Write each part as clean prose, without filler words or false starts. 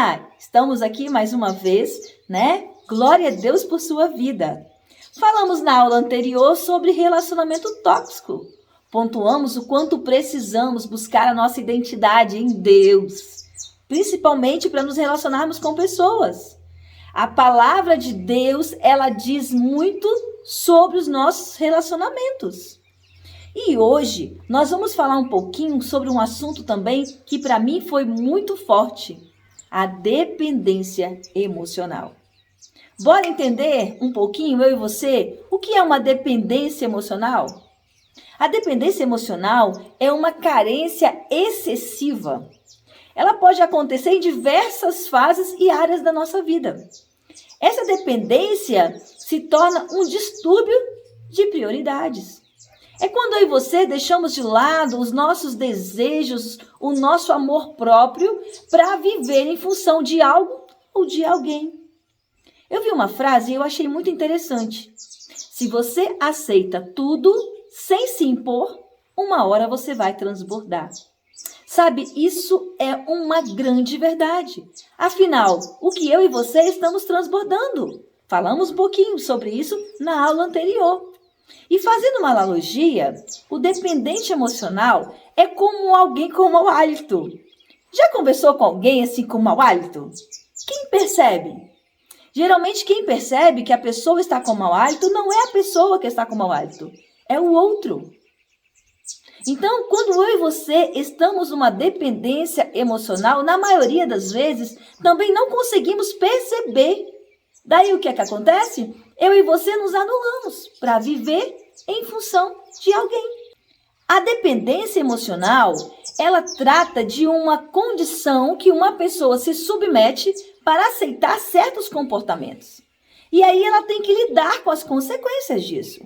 Olá, estamos aqui mais uma vez, né? Glória a Deus por sua vida. Falamos na aula anterior sobre relacionamento tóxico. Pontuamos o quanto precisamos buscar a nossa identidade em Deus, principalmente para nos relacionarmos com pessoas. A palavra de Deus, ela diz muito sobre os nossos relacionamentos. E hoje nós vamos falar um pouquinho sobre um assunto também que para mim foi muito forte, a dependência emocional. Bora entender um pouquinho, eu e você, o que é uma dependência emocional? A dependência emocional é uma carência excessiva. Ela pode acontecer em diversas fases e áreas da nossa vida. Essa dependência se torna um distúrbio de prioridades. É quando eu e você deixamos de lado os nossos desejos, o nosso amor próprio para viver em função de algo ou de alguém. Eu vi uma frase e eu achei muito interessante. Se você aceita tudo sem se impor, uma hora você vai transbordar. Sabe, isso é uma grande verdade. Afinal, o que eu e você estamos transbordando? Falamos um pouquinho sobre isso na aula anterior. E fazendo uma analogia, o dependente emocional é como alguém com mau hálito. Já conversou com alguém assim com mau hálito? Quem percebe? Geralmente quem percebe que a pessoa está com mau hálito não é a pessoa que está com mau hálito, é o outro. Então, quando eu e você estamos numa dependência emocional, na maioria das vezes, também não conseguimos perceber. Daí o que é que acontece? Eu e você nos anulamos para viver em função de alguém. A dependência emocional, ela trata de uma condição que uma pessoa se submete para aceitar certos comportamentos. E aí ela tem que lidar com as consequências disso.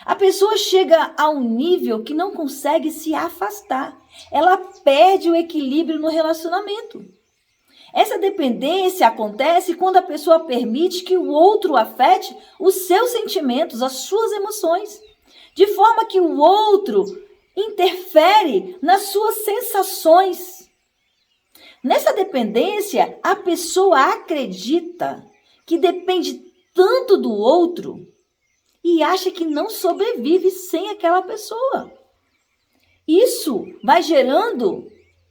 A pessoa chega a um nível que não consegue se afastar. Ela perde o equilíbrio no relacionamento. Essa dependência acontece quando a pessoa permite que o outro afete os seus sentimentos, as suas emoções, de forma que o outro interfere nas suas sensações. Nessa dependência, a pessoa acredita que depende tanto do outro e acha que não sobrevive sem aquela pessoa. Isso vai gerando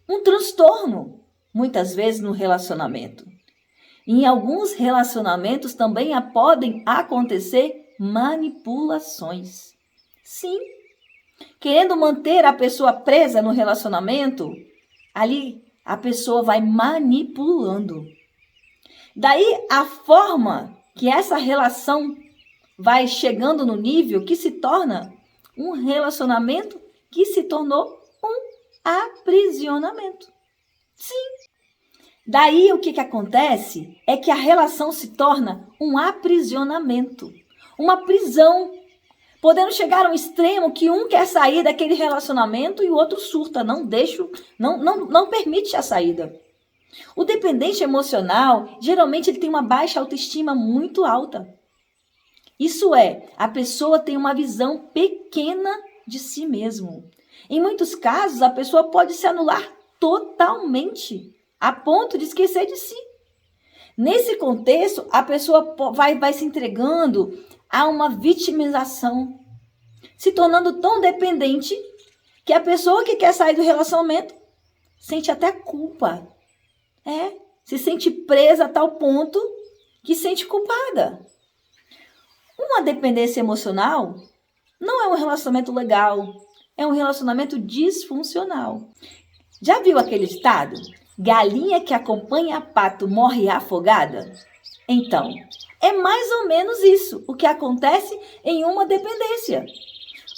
um transtorno, muitas vezes no relacionamento. Em alguns relacionamentos também podem acontecer manipulações. Sim, querendo manter a pessoa presa no relacionamento, ali a pessoa vai manipulando. Daí a forma que essa relação vai chegando no nível que se torna um relacionamento que se tornou um aprisionamento. Sim. Daí o que acontece é que a relação se torna um aprisionamento, uma prisão, podendo chegar a um extremo que um quer sair daquele relacionamento e o outro surta, não permite a saída. O dependente emocional, geralmente ele tem uma baixa autoestima muito alta. Isso é, a pessoa tem uma visão pequena de si mesmo. Em muitos casos, a pessoa pode se anular totalmente, a ponto de esquecer de si. Nesse contexto, a pessoa vai se entregando a uma vitimização, se tornando tão dependente que a pessoa que quer sair do relacionamento sente até culpa. Se sente presa a tal ponto que sente culpada. Uma dependência emocional não é um relacionamento legal, é um relacionamento disfuncional. Já viu aquele ditado? Galinha que acompanha pato morre afogada? Então, é mais ou menos isso o que acontece em uma dependência.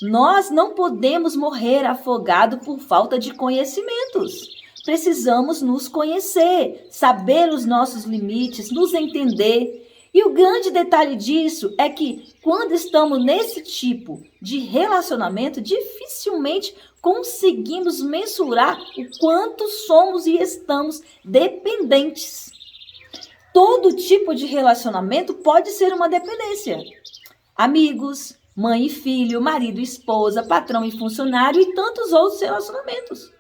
Nós não podemos morrer afogado por falta de conhecimentos. Precisamos nos conhecer, saber os nossos limites, nos entender. E o grande detalhe disso é que quando estamos nesse tipo de relacionamento, dificilmente conseguimos mensurar o quanto somos e estamos dependentes. Todo tipo de relacionamento pode ser uma dependência. Amigos, mãe e filho, marido e esposa, patrão e funcionário e tantos outros relacionamentos.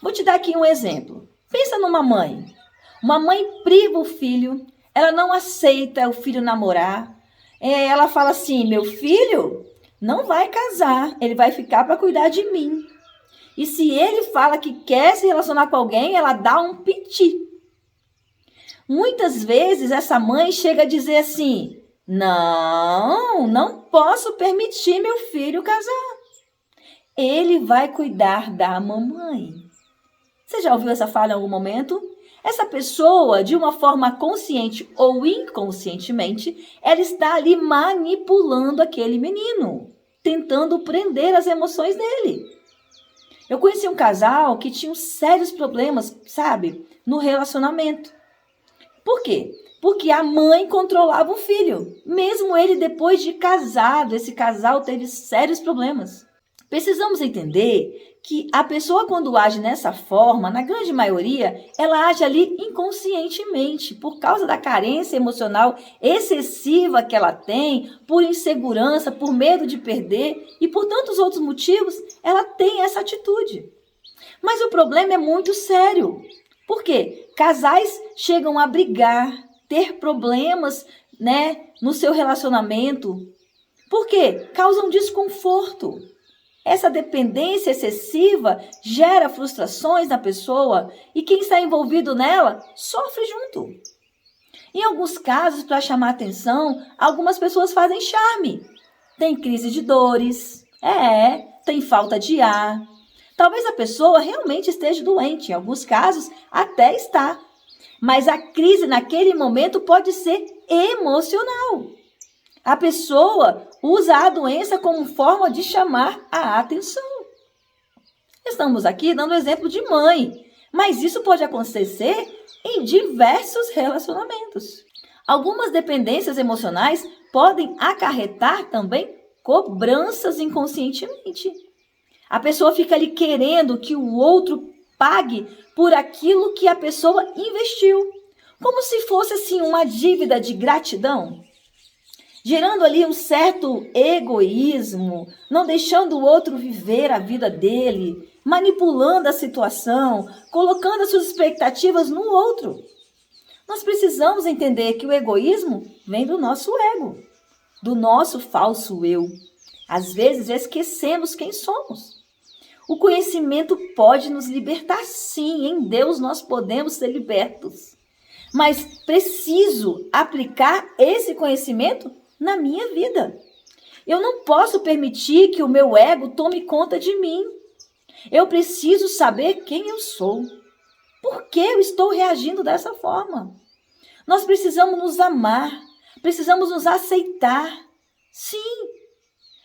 Vou te dar aqui um exemplo. Pensa numa mãe. Uma mãe priva o filho, ela não aceita o filho namorar. Ela fala assim: meu filho não vai casar, ele vai ficar para cuidar de mim. E se ele fala que quer se relacionar com alguém, ela dá um piti. Muitas vezes essa mãe chega a dizer assim: não posso permitir meu filho casar. Ele vai cuidar da mamãe. Você já ouviu essa fala em algum momento? Essa pessoa, de uma forma consciente ou inconscientemente, ela está ali manipulando aquele menino, tentando prender as emoções dele. Eu conheci um casal que tinha sérios problemas, sabe, no relacionamento. Por quê? Porque a mãe controlava o filho. Mesmo ele, depois de casado, esse casal teve sérios problemas. Precisamos entender que a pessoa, quando age dessa forma, na grande maioria, ela age ali inconscientemente, por causa da carência emocional excessiva que ela tem, por insegurança, por medo de perder e por tantos outros motivos, ela tem essa atitude. Mas o problema é muito sério. Por quê? Casais chegam a brigar, ter problemas, no seu relacionamento. Por quê? Causam desconforto. Essa dependência excessiva gera frustrações na pessoa e quem está envolvido nela sofre junto. Em alguns casos, para chamar atenção, algumas pessoas fazem charme. Tem crise de dores, tem falta de ar. Talvez a pessoa realmente esteja doente, em alguns casos até está. Mas a crise naquele momento pode ser emocional. A pessoa usa a doença como forma de chamar a atenção. Estamos aqui dando exemplo de mãe, mas isso pode acontecer em diversos relacionamentos. Algumas dependências emocionais podem acarretar também cobranças inconscientemente. A pessoa fica ali querendo que o outro pague por aquilo que a pessoa investiu, como se fosse assim uma dívida de gratidão. Gerando ali um certo egoísmo, não deixando o outro viver a vida dele, manipulando a situação, colocando as suas expectativas no outro. Nós precisamos entender que o egoísmo vem do nosso ego, do nosso falso eu. Às vezes esquecemos quem somos. O conhecimento pode nos libertar, sim, em Deus nós podemos ser libertos. Mas preciso aplicar esse conhecimento na minha vida. Eu não posso permitir que o meu ego tome conta de mim. Eu preciso saber quem eu sou. Por que eu estou reagindo dessa forma? Nós precisamos nos amar, precisamos nos aceitar. Sim,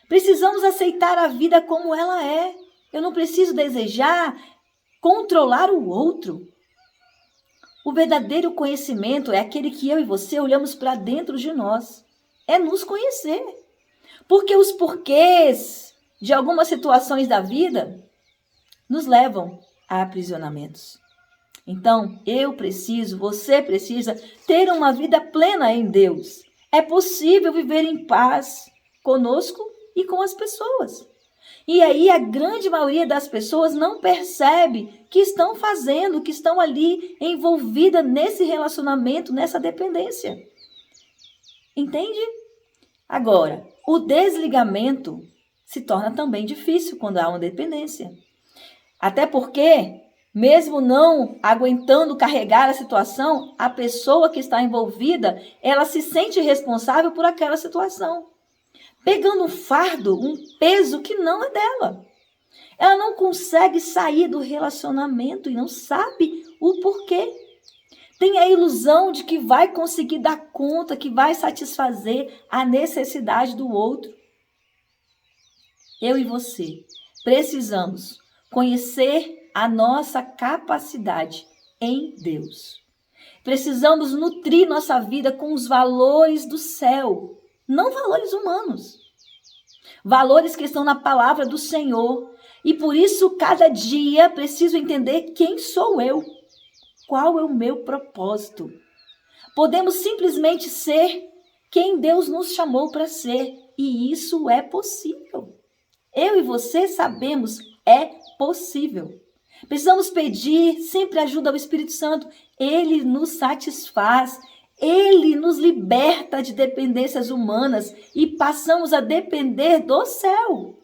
precisamos aceitar a vida como ela é. Eu não preciso desejar controlar o outro. O verdadeiro conhecimento é aquele que eu e você olhamos para dentro de nós. É nos conhecer. Porque os porquês de algumas situações da vida nos levam a aprisionamentos. Então, você precisa ter uma vida plena em Deus. É possível viver em paz conosco e com as pessoas. E aí a grande maioria das pessoas não percebe que estão fazendo, que estão ali envolvidas nesse relacionamento, nessa dependência. Entende? Agora, o desligamento se torna também difícil quando há uma dependência. Até porque, mesmo não aguentando carregar a situação, a pessoa que está envolvida, ela se sente responsável por aquela situação. Pegando um fardo, um peso que não é dela. Ela não consegue sair do relacionamento e não sabe o porquê. Tem a ilusão de que vai conseguir dar conta, que vai satisfazer a necessidade do outro. Eu e você precisamos conhecer a nossa capacidade em Deus. Precisamos nutrir nossa vida com os valores do céu, não valores humanos. Valores que estão na palavra do Senhor. E por isso, cada dia, preciso entender quem sou eu. Qual é o meu propósito? Podemos simplesmente ser quem Deus nos chamou para ser. E isso é possível. Eu e você sabemos, é possível. Precisamos pedir sempre ajuda ao Espírito Santo. Ele nos satisfaz. Ele nos liberta de dependências humanas e passamos a depender do céu.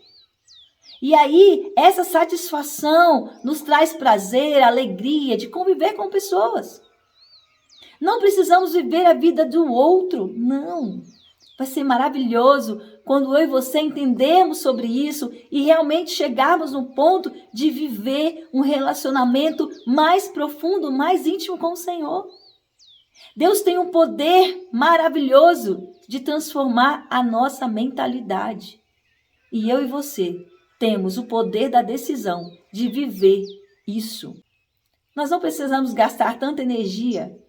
E aí, essa satisfação nos traz prazer, alegria de conviver com pessoas. Não precisamos viver a vida do outro, não. Vai ser maravilhoso quando eu e você entendemos sobre isso e realmente chegarmos no ponto de viver um relacionamento mais profundo, mais íntimo com o Senhor. Deus tem um poder maravilhoso de transformar a nossa mentalidade. E eu e você temos o poder da decisão de viver isso. Nós não precisamos gastar tanta energia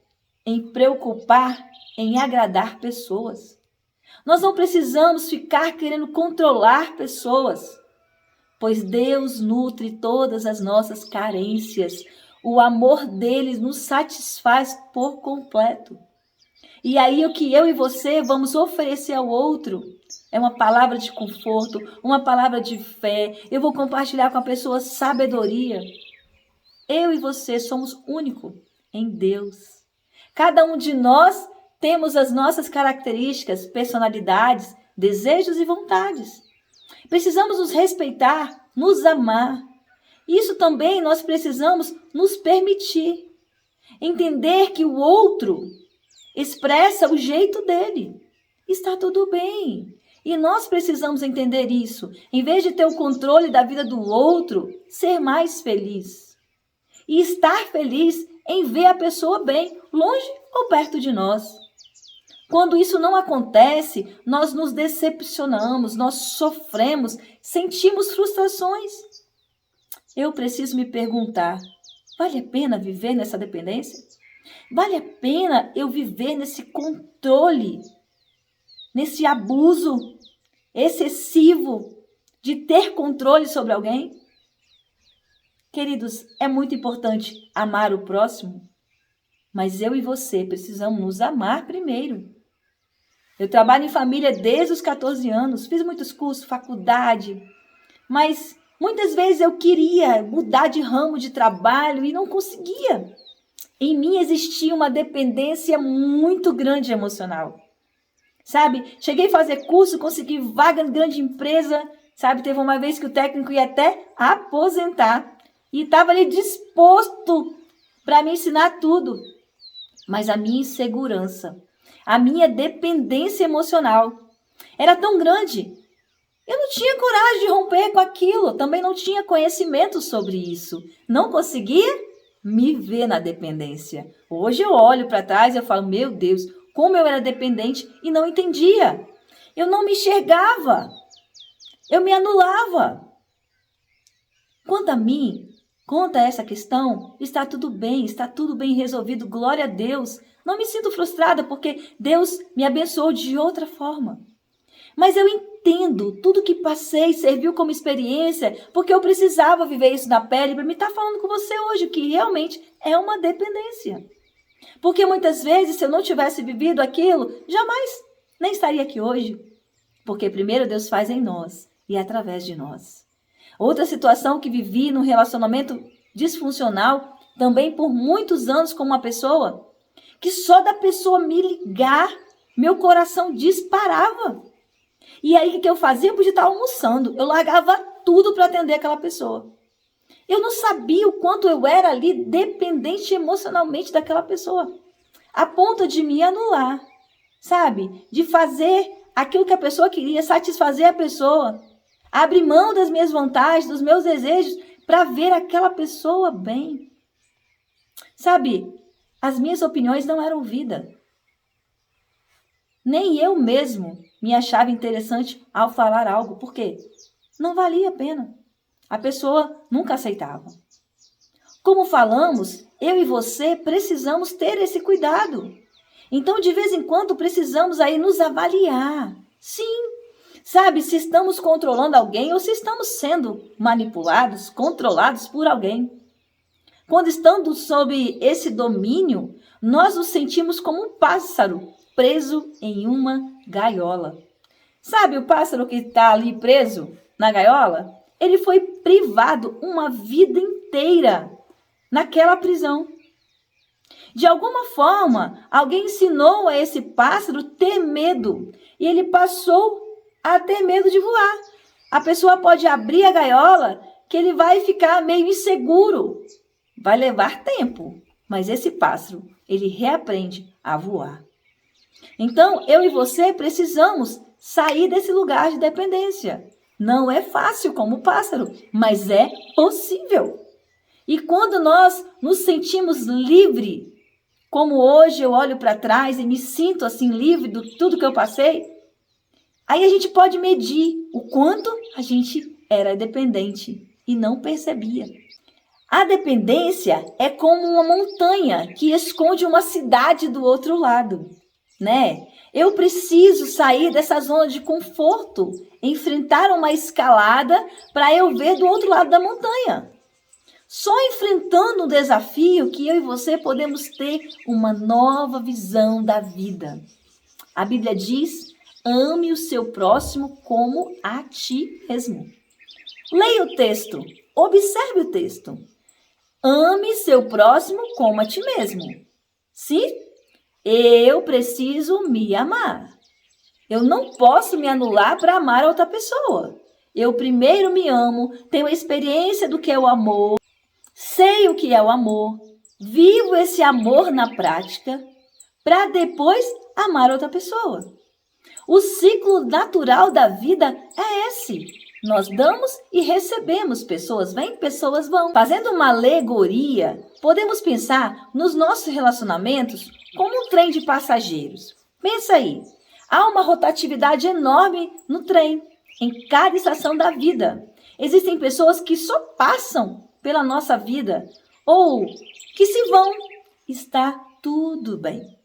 em preocupar, em agradar pessoas. Nós não precisamos ficar querendo controlar pessoas, pois Deus nutre todas as nossas carências. O amor dele nos satisfaz por completo. E aí o que eu e você vamos oferecer ao outro é uma palavra de conforto, uma palavra de fé. Eu vou compartilhar com a pessoa sabedoria. Eu e você somos únicos em Deus. Cada um de nós temos as nossas características, personalidades, desejos e vontades. Precisamos nos respeitar, nos amar. Isso também nós precisamos nos permitir. Entender que o outro expressa o jeito dele. Está tudo bem. E nós precisamos entender isso. Em vez de ter o controle da vida do outro, ser mais feliz. E estar feliz em ver a pessoa bem, longe ou perto de nós. Quando isso não acontece, nós nos decepcionamos, nós sofremos, sentimos frustrações. Eu preciso me perguntar, vale a pena viver nessa dependência? Vale a pena eu viver nesse controle, nesse abuso excessivo de ter controle sobre alguém? Queridos, é muito importante amar o próximo, mas eu e você precisamos nos amar primeiro. Eu trabalho em família desde os 14 anos, fiz muitos cursos, faculdade, mas muitas vezes eu queria mudar de ramo de trabalho e não conseguia. Em mim existia uma dependência muito grande emocional. Sabe, cheguei a fazer curso, consegui vaga em grande empresa, sabe, teve uma vez que o técnico ia até aposentar e estava ali disposto para me ensinar tudo. Mas a minha insegurança, a minha dependência emocional era tão grande. Eu não tinha coragem de romper com aquilo, também não tinha conhecimento sobre isso. Não conseguia me ver na dependência. Hoje eu olho para trás e eu falo, meu Deus, como eu era dependente e não entendia. Eu não me enxergava. Eu me anulava. Quanto a mim, quanto a essa questão, está tudo bem resolvido, glória a Deus. Não me sinto frustrada porque Deus me abençoou de outra forma. Mas eu entendo tudo que passei, serviu como experiência, porque eu precisava viver isso na pele para me estar falando com você hoje, que realmente é uma dependência. Porque muitas vezes, se eu não tivesse vivido aquilo, jamais nem estaria aqui hoje. Porque primeiro Deus faz em nós e através de nós. Outra situação que vivi num relacionamento disfuncional, também por muitos anos com uma pessoa, que só da pessoa me ligar, meu coração disparava. E aí o que eu fazia? Eu podia estar almoçando, eu largava tudo para atender aquela pessoa. Eu não sabia o quanto eu era ali dependente emocionalmente daquela pessoa, a ponto de me anular, sabe? De fazer aquilo que a pessoa queria, satisfazer a pessoa, abrir mão das minhas vontades, dos meus desejos, para ver aquela pessoa bem. Sabe, as minhas opiniões não eram ouvidas. Nem eu mesmo me achava interessante ao falar algo, porque não valia a pena. A pessoa nunca aceitava. Como falamos, eu e você precisamos ter esse cuidado. Então, de vez em quando, precisamos aí nos avaliar. Sim, sabe, se estamos controlando alguém ou se estamos sendo manipulados, controlados por alguém. Quando estamos sob esse domínio, nós nos sentimos como um pássaro preso em uma gaiola. Sabe o pássaro que está ali preso na gaiola? Ele foi privado uma vida inteira naquela prisão. De alguma forma, alguém ensinou a esse pássaro ter medo e ele passou a ter medo de voar. A pessoa pode abrir a gaiola que ele vai ficar meio inseguro. Vai levar tempo, mas esse pássaro, ele reaprende a voar. Então, eu e você precisamos sair desse lugar de dependência. Não é fácil como o pássaro, mas é possível. E quando nós nos sentimos livres, como hoje eu olho para trás e me sinto assim livre de tudo que eu passei, aí a gente pode medir o quanto a gente era dependente e não percebia. A dependência é como uma montanha que esconde uma cidade do outro lado, né? Eu preciso sair dessa zona de conforto, enfrentar uma escalada para eu ver do outro lado da montanha. Só enfrentando um desafio que eu e você podemos ter uma nova visão da vida. A Bíblia diz: ame o seu próximo como a ti mesmo. Leia o texto, observe o texto. Ame seu próximo como a ti mesmo. Sim, eu preciso me amar. Eu não posso me anular para amar outra pessoa. Eu primeiro me amo, tenho a experiência do que é o amor, sei o que é o amor, vivo esse amor na prática, para depois amar outra pessoa. O ciclo natural da vida é esse. Nós damos e recebemos. Pessoas vêm, pessoas vão. Fazendo uma alegoria, podemos pensar nos nossos relacionamentos como um trem de passageiros. Pensa aí, há uma rotatividade enorme no trem, em cada estação da vida. Existem pessoas que só passam pela nossa vida ou que se vão. Está tudo bem.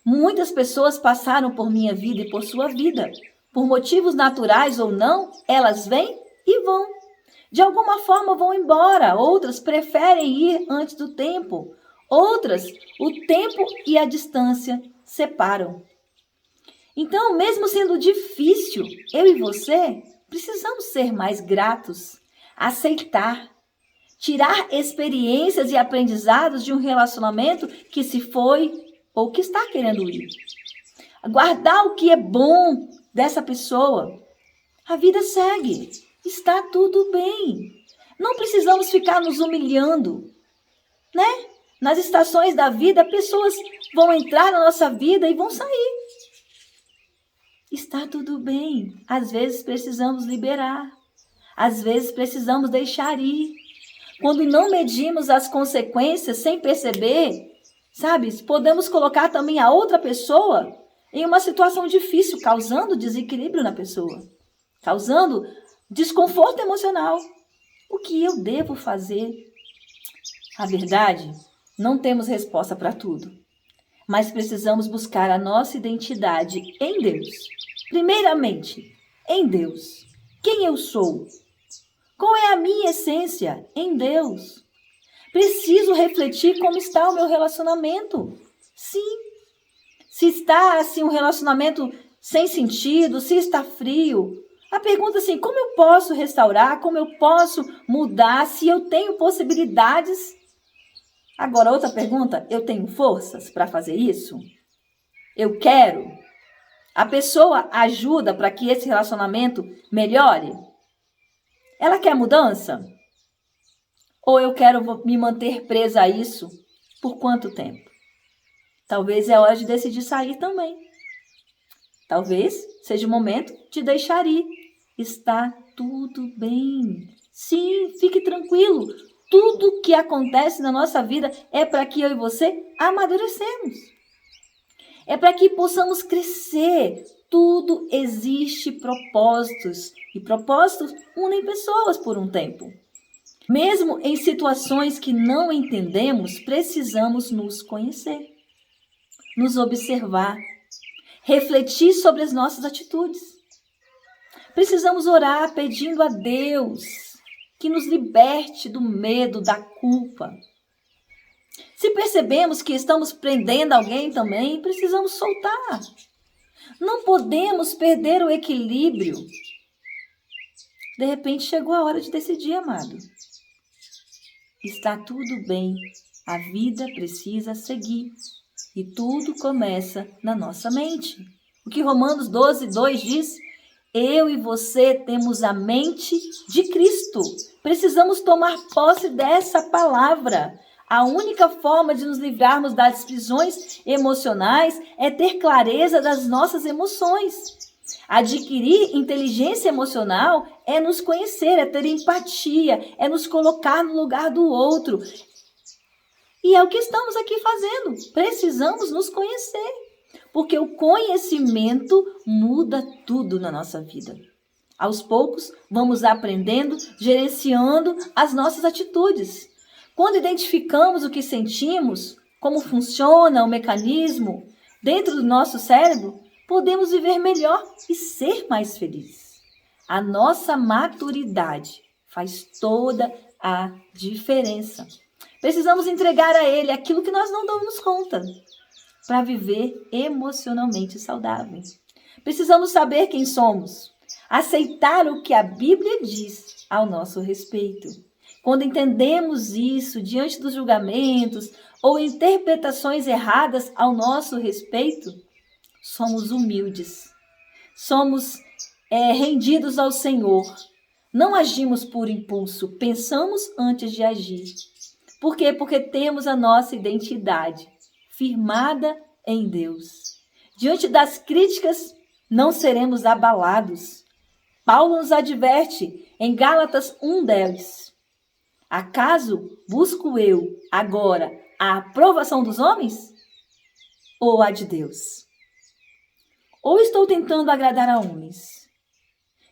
Muitas pessoas passaram por minha vida e por sua vida. Por motivos naturais ou não, elas vêm e vão. De alguma forma vão embora. Outras preferem ir antes do tempo. Outras, o tempo e a distância separam. Então, mesmo sendo difícil, eu e você precisamos ser mais gratos, aceitar, tirar experiências e aprendizados de um relacionamento que se foi ou que está querendo ir. Guardar o que é bom dessa pessoa. A vida segue. Está tudo bem. Não precisamos ficar nos humilhando, né? Nas estações da vida, pessoas vão entrar na nossa vida e vão sair. Está tudo bem. Às vezes precisamos liberar. Às vezes precisamos deixar ir. Quando não medimos as consequências sem perceber, sabe, podemos colocar também a outra pessoa em uma situação difícil, causando desequilíbrio na pessoa, causando desconforto emocional. O que eu devo fazer? A verdade, não temos resposta para tudo, mas precisamos buscar a nossa identidade em Deus. Primeiramente, em Deus. Quem eu sou? Qual é a minha essência? Em Deus. Preciso refletir como está o meu relacionamento. Sim. Se está assim um relacionamento sem sentido, se está frio. A pergunta é assim, como eu posso restaurar? Como eu posso mudar se eu tenho possibilidades? Agora, outra pergunta, eu tenho forças para fazer isso? Eu quero? A pessoa ajuda para que esse relacionamento melhore? Ela quer mudança? Ou eu quero me manter presa a isso por quanto tempo? Talvez é hora de decidir sair também. Talvez seja o momento de deixar ir. Está tudo bem. Sim, fique tranquilo. Tudo que acontece na nossa vida é para que eu e você amadurecemos. É para que possamos crescer. Tudo existe propósitos. E propósitos unem pessoas por um tempo. Mesmo em situações que não entendemos, precisamos nos conhecer, nos observar, refletir sobre as nossas atitudes. Precisamos orar pedindo a Deus que nos liberte do medo, da culpa. Se percebemos que estamos prendendo alguém também, precisamos soltar. Não podemos perder o equilíbrio. De repente chegou a hora de decidir, amado. Está tudo bem, a vida precisa seguir. E tudo começa na nossa mente. O que Romanos 12:2 diz? Eu e você temos a mente de Cristo. Precisamos tomar posse dessa palavra. A única forma de nos livrarmos das prisões emocionais é ter clareza das nossas emoções. Adquirir inteligência emocional é nos conhecer, é ter empatia, é nos colocar no lugar do outro. E é o que estamos aqui fazendo. Precisamos nos conhecer, porque o conhecimento muda tudo na nossa vida. Aos poucos, vamos aprendendo, gerenciando as nossas atitudes. Quando identificamos o que sentimos, como funciona o mecanismo dentro do nosso cérebro, podemos viver melhor e ser mais felizes. A nossa maturidade faz toda a diferença. Precisamos entregar a Ele aquilo que nós não damos conta para viver emocionalmente saudável. Precisamos saber quem somos, aceitar o que a Bíblia diz ao nosso respeito. Quando entendemos isso diante dos julgamentos ou interpretações erradas ao nosso respeito, somos humildes, somos rendidos ao Senhor. Não agimos por impulso, pensamos antes de agir. Por quê? Porque temos a nossa identidade firmada em Deus. Diante das críticas, não seremos abalados. Paulo nos adverte em Gálatas 1:10. Acaso busco eu agora a aprovação dos homens? Ou a de Deus? Ou estou tentando agradar a homens?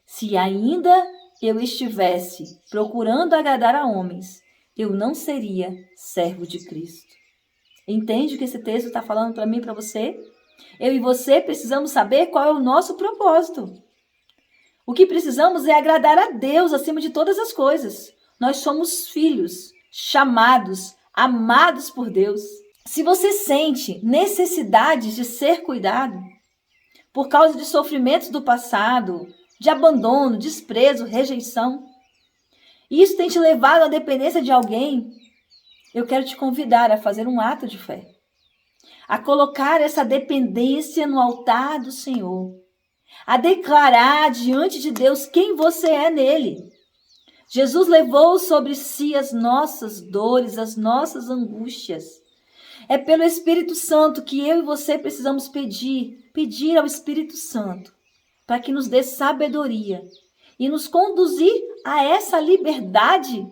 Se ainda eu estivesse procurando agradar a homens, eu não seria servo de Cristo. Entende o que esse texto está falando para mim e para você? Eu e você precisamos saber qual é o nosso propósito. O que precisamos é agradar a Deus acima de todas as coisas. Nós somos filhos, chamados, amados por Deus. Se você sente necessidade de ser cuidado, por causa de sofrimentos do passado, de abandono, desprezo, rejeição, isso tem te levado à dependência de alguém, eu quero te convidar a fazer um ato de fé, a colocar essa dependência no altar do Senhor, a declarar diante de Deus quem você é nele. Jesus levou sobre si as nossas dores, as nossas angústias. É pelo Espírito Santo que eu e você precisamos pedir ao Espírito Santo para que nos dê sabedoria e nos conduzir a essa liberdade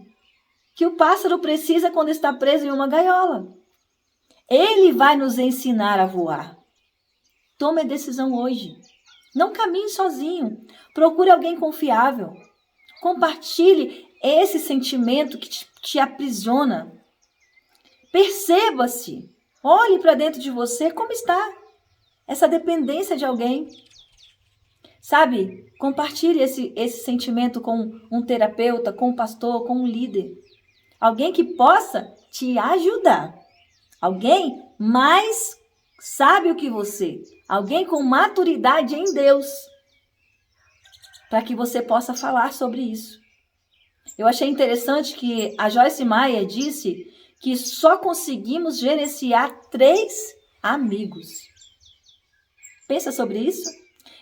que o pássaro precisa quando está preso em uma gaiola. Ele vai nos ensinar a voar. Tome a decisão hoje. Não caminhe sozinho. Procure alguém confiável. Compartilhe esse sentimento que te aprisiona. Perceba-se. Olhe para dentro de você como está essa dependência de alguém. Sabe, compartilhe esse sentimento com um terapeuta, com um pastor, com um líder. Alguém que possa te ajudar. Alguém mais sábio que você. Alguém com maturidade em Deus. Para que você possa falar sobre isso. Eu achei interessante que a Joyce Meyer disse que só conseguimos gerenciar 3 amigos. Pensa sobre isso?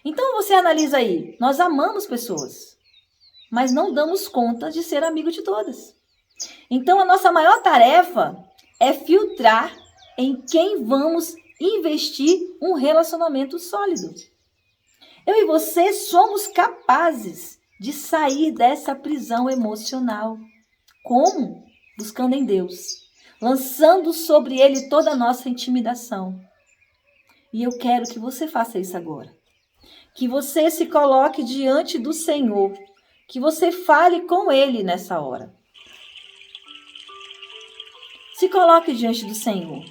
Então você analisa aí. Nós amamos pessoas, mas não damos conta de ser amigo de todas. Então a nossa maior tarefa é filtrar em quem vamos investir um relacionamento sólido. Eu e você somos capazes de sair dessa prisão emocional. Como? Buscando em Deus, lançando sobre Ele toda a nossa intimidação. E eu quero que você faça isso agora. Que você se coloque diante do Senhor, que você fale com Ele nessa hora. Se coloque diante do Senhor.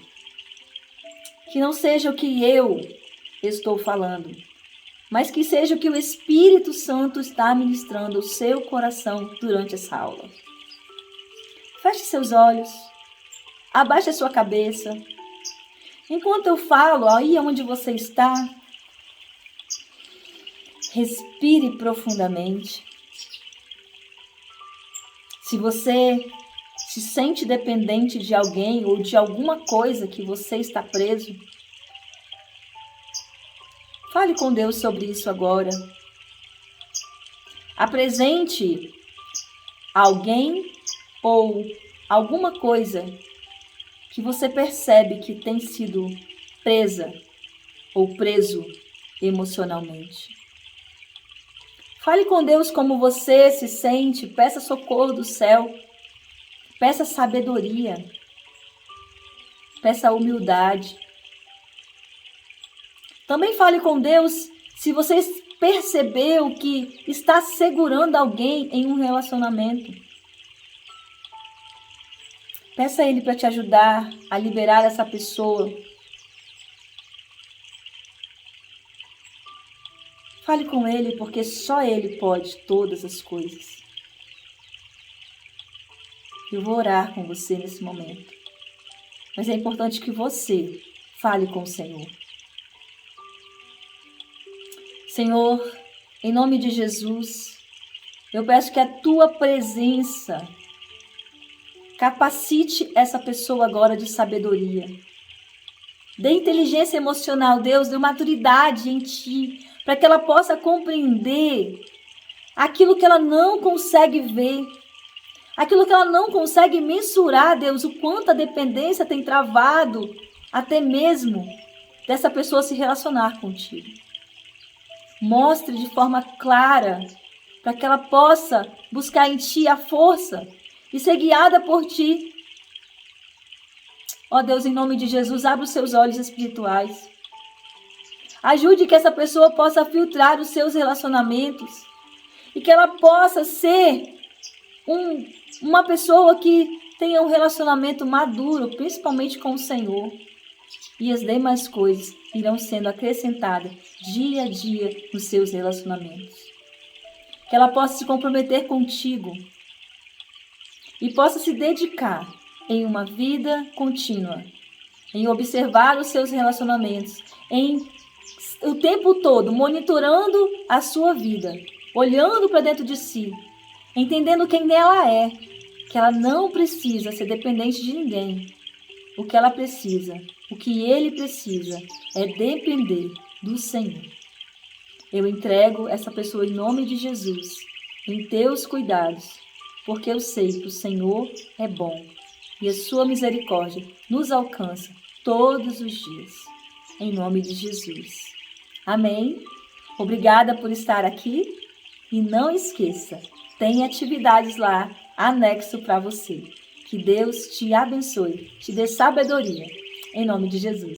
Que não seja o que eu estou falando, mas que seja o que o Espírito Santo está ministrando ao seu coração durante essa aula. Feche seus olhos, abaixe a sua cabeça. Enquanto eu falo, aí onde você está, respire profundamente. Se você se sente dependente de alguém ou de alguma coisa que você está preso, fale com Deus sobre isso agora. Apresente alguém ou alguma coisa que você percebe que tem sido presa ou preso emocionalmente. Fale com Deus como você se sente, peça socorro do céu, peça sabedoria, peça humildade. Também fale com Deus se você percebeu que está segurando alguém em um relacionamento. Peça a Ele para te ajudar a liberar essa pessoa. Fale com Ele, porque só Ele pode todas as coisas. Eu vou orar com você nesse momento. Mas é importante que você fale com o Senhor. Senhor, em nome de Jesus, eu peço que a Tua presença capacite essa pessoa agora de sabedoria. Dê inteligência emocional, Deus, dê maturidade em Ti, para que ela possa compreender aquilo que ela não consegue ver, aquilo que ela não consegue mensurar, Deus, o quanto a dependência tem travado até mesmo dessa pessoa se relacionar contigo. Mostre de forma clara para que ela possa buscar em Ti a força e ser guiada por Ti. Ó Deus, em nome de Jesus, abra os seus olhos espirituais. Ajude que essa pessoa possa filtrar os seus relacionamentos e que ela possa ser uma pessoa que tenha um relacionamento maduro, principalmente com o Senhor. E as demais coisas irão sendo acrescentadas dia a dia nos seus relacionamentos. Que ela possa se comprometer contigo e possa se dedicar em uma vida contínua, em observar os seus relacionamentos, em o tempo todo monitorando a sua vida, olhando para dentro de si, entendendo quem ela é, que ela não precisa ser dependente de ninguém. O que ela precisa, o que ele precisa é depender do Senhor. Eu entrego essa pessoa em nome de Jesus, em teus cuidados, porque eu sei que o Senhor é bom e a sua misericórdia nos alcança todos os dias. Em nome de Jesus. Amém? Obrigada por estar aqui e não esqueça, tem atividades lá anexo para você. Que Deus te abençoe, te dê sabedoria. Em nome de Jesus.